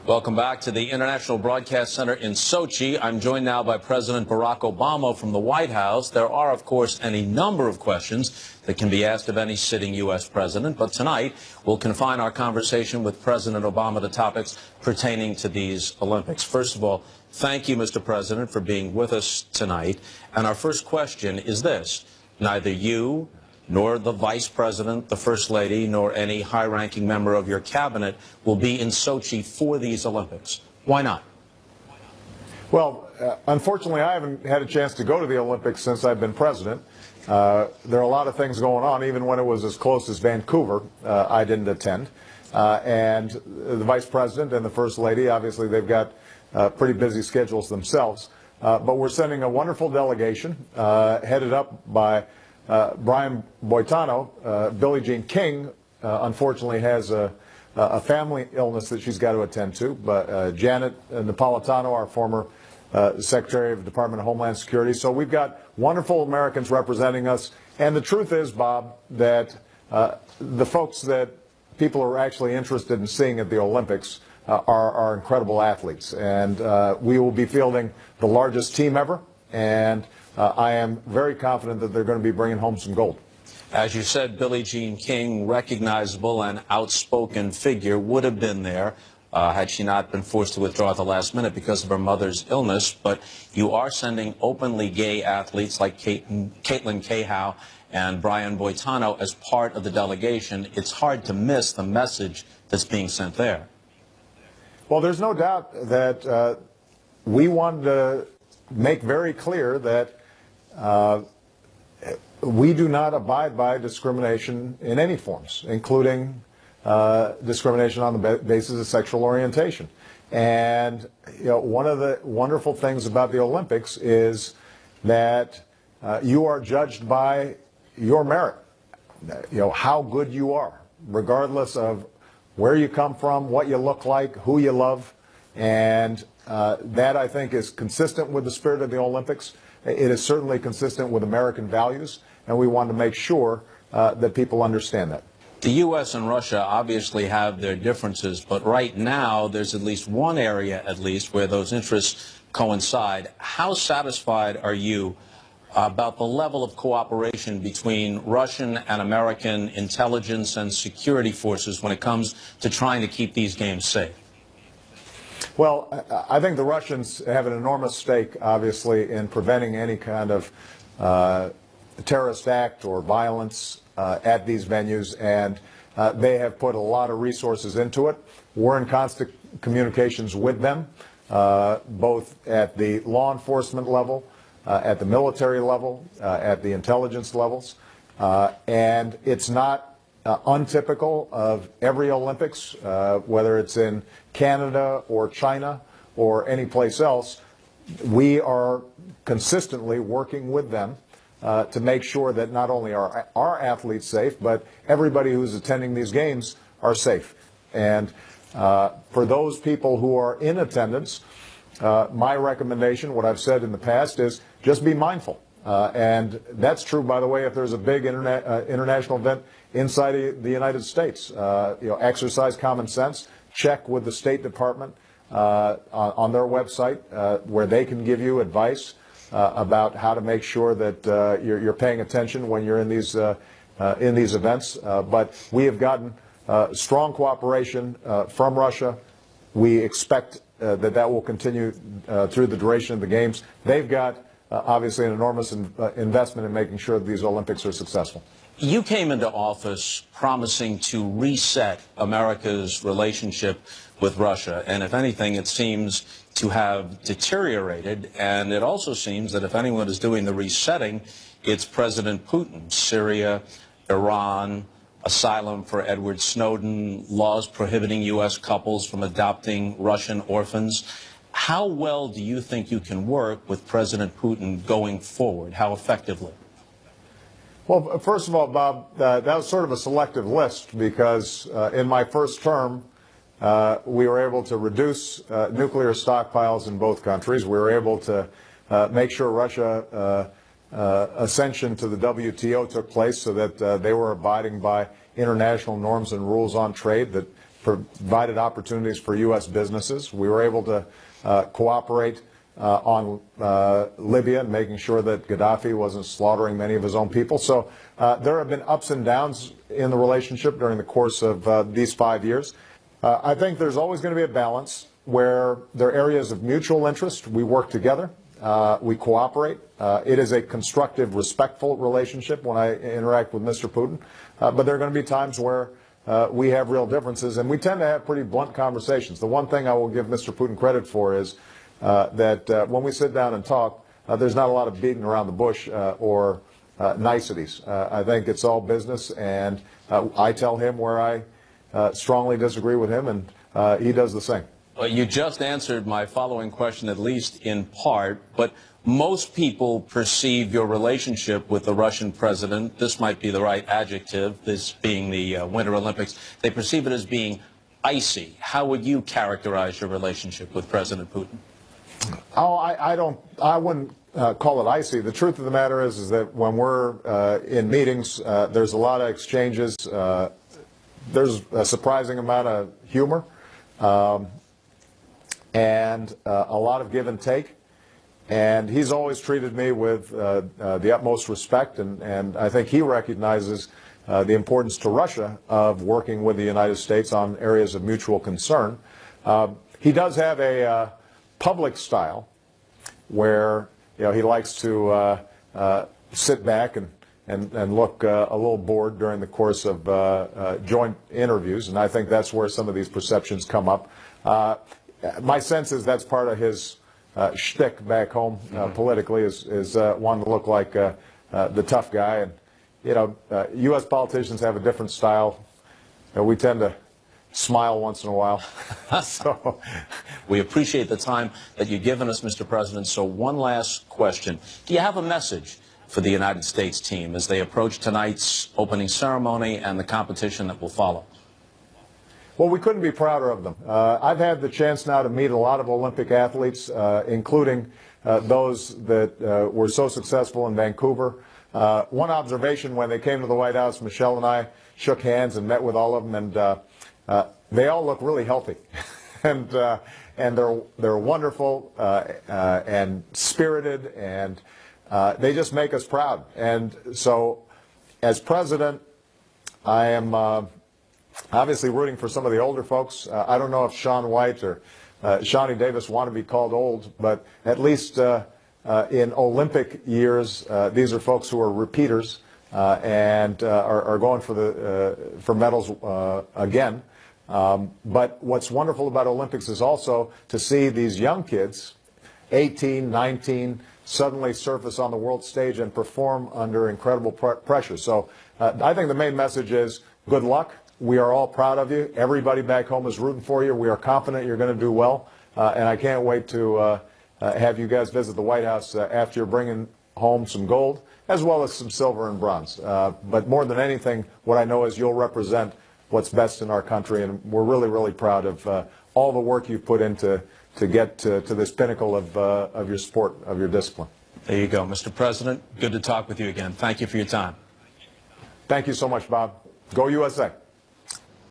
Welcome back to the International Broadcast Center in Sochi. I'm joined now by President Barack Obama from the White House. There are, of course, any number of questions that can be asked of any sitting U.S. president, but tonight we'll confine our conversation with President Obama to topics pertaining to these Olympics. First of all, thank you, Mr. President, for being with us tonight. And our first question is this. Neither you nor the Vice President, the First Lady, nor any high-ranking member of your cabinet will be in Sochi for these Olympics. Why not? Well, unfortunately, I haven't had a chance to go to the Olympics since I've been president. There are a lot of things going on. Even when it was as close as Vancouver, I didn't attend. And the Vice President and the First Lady, obviously, they've got pretty busy schedules themselves. But we're sending a wonderful delegation headed up by Brian Boitano. Billie Jean King, unfortunately, has a family illness that she's got to attend to. But Janet Napolitano, our former Secretary of the Department of Homeland Security. So we've got wonderful Americans representing us. And the truth is, Bob, that the folks that people are actually interested in seeing at the Olympics are incredible athletes. And we will be fielding the largest team ever. And I am very confident that they're going to be bringing home some gold. As you said, Billie Jean King, recognizable and outspoken figure, would have been there had she not been forced to withdraw at the last minute because of her mother's illness. But you are sending openly gay athletes like Caitlin Cahow and Brian Boitano as part of the delegation. It's hard to miss the message that's being sent there. Well, there's no doubt that we wanted to make very clear that we do not abide by discrimination in any forms, including discrimination on the basis of sexual orientation. And one of the wonderful things about the Olympics is that you are judged by your merit, how good you are, regardless of where you come from, what you look like, who you love. And that, I think, is consistent with the spirit of the Olympics. It is certainly consistent with American values, and we want to make sure that people understand that. The U.S. and Russia obviously have their differences, but right now there's at least one area, where those interests coincide. How satisfied are you about the level of cooperation between Russian and American intelligence and security forces when it comes to trying to keep these games safe? Well, I think the Russians have an enormous stake, obviously, in preventing any kind of terrorist act or violence at these venues, and they have put a lot of resources into it. We're in constant communications with them, both at the law enforcement level, at the military level, at the intelligence levels, and it's not untypical of every Olympics, whether it's in Canada or China or any place else. We are consistently working with them to make sure that not only are our athletes safe, but everybody who's attending these games are safe. And for those people who are in attendance, my recommendation, what I've said in the past, is just be mindful. And that's true, by the way, if there's a big international event inside the United States. Exercise common sense. Check with the State Department on their website where they can give you advice about how to make sure that you're paying attention when you're in these events. But we have gotten strong cooperation from Russia. We expect that will continue through the duration of the games. They've got obviously an enormous investment in making sure that these Olympics are successful. You came into office promising to reset America's relationship with Russia, and if anything, it seems to have deteriorated, and it also seems that if anyone is doing the resetting, it's President Putin. Syria, Iran, asylum for Edward Snowden, laws prohibiting U.S. couples from adopting Russian orphans. How well do you think you can work with President Putin going forward? How effectively? Well, first of all, Bob, that was sort of a selective list because in my first term, we were able to reduce nuclear stockpiles in both countries. We were able to make sure Russia ascension to the WTO took place so that they were abiding by international norms and rules on trade that provided opportunities for U.S. businesses. We were able to cooperate on Libya and making sure that Gaddafi wasn't slaughtering many of his own people. So there have been ups and downs in the relationship during the course of these 5 years. I think there's always going to be a balance where there are areas of mutual interest. We work together. We cooperate. It is a constructive, respectful relationship when I interact with Mr. Putin. But there are going to be times where we have real differences, and we tend to have pretty blunt conversations. The one thing I will give Mr. Putin credit for is that when we sit down and talk, there's not a lot of beating around the bush or niceties. I think it's all business, and I tell him where I strongly disagree with him, and he does the same. Well, you just answered my following question, at least in part, but most people perceive your relationship with the Russian president, this might be the right adjective, this being the Winter Olympics, they perceive it as being icy. How would you characterize your relationship with President Putin? Oh, I wouldn't call it icy. The truth of the matter is that when we're in meetings, there's a lot of exchanges. There's a surprising amount of humor. And a lot of give and take. And he's always treated me with the utmost respect, and I think he recognizes the importance to Russia of working with the United States on areas of mutual concern. He does have a public style where he likes to sit back and look a little bored during the course of joint interviews, and I think that's where some of these perceptions come up. My sense is that's part of his shtick back home politically is wanting to look like the tough guy. And U.S. politicians have a different style. We tend to smile once in a while. So we appreciate the time that you've given us, Mr. President. So one last question. Do you have a message for the United States team as they approach tonight's opening ceremony and the competition that will follow? Well, we couldn't be prouder of them. I've had the chance now to meet a lot of Olympic athletes, including those that were so successful in Vancouver. One observation when they came to the White House, Michelle and I shook hands and met with all of them, and they all look really healthy. and they're wonderful and spirited, and they just make us proud. And so, as president, I am obviously rooting for some of the older folks. I don't know if Shaun White or Shawnee Davis want to be called old, but at least in Olympic years, these are folks who are repeaters and are going for medals again. But what's wonderful about Olympics is also to see these young kids, 18, 19, suddenly surface on the world stage and perform under incredible pressure. So I think the main message is good luck. We are all proud of you. Everybody back home is rooting for you. We are confident you're going to do well. And I can't wait to have you guys visit the White House after you're bringing home some gold, as well as some silver and bronze. But more than anything, what I know is you'll represent what's best in our country. And we're really, really proud of all the work you've put into to get to this pinnacle of your sport, of your discipline. There you go, Mr. President. Good to talk with you again. Thank you for your time. Thank you so much, Bob. Go USA.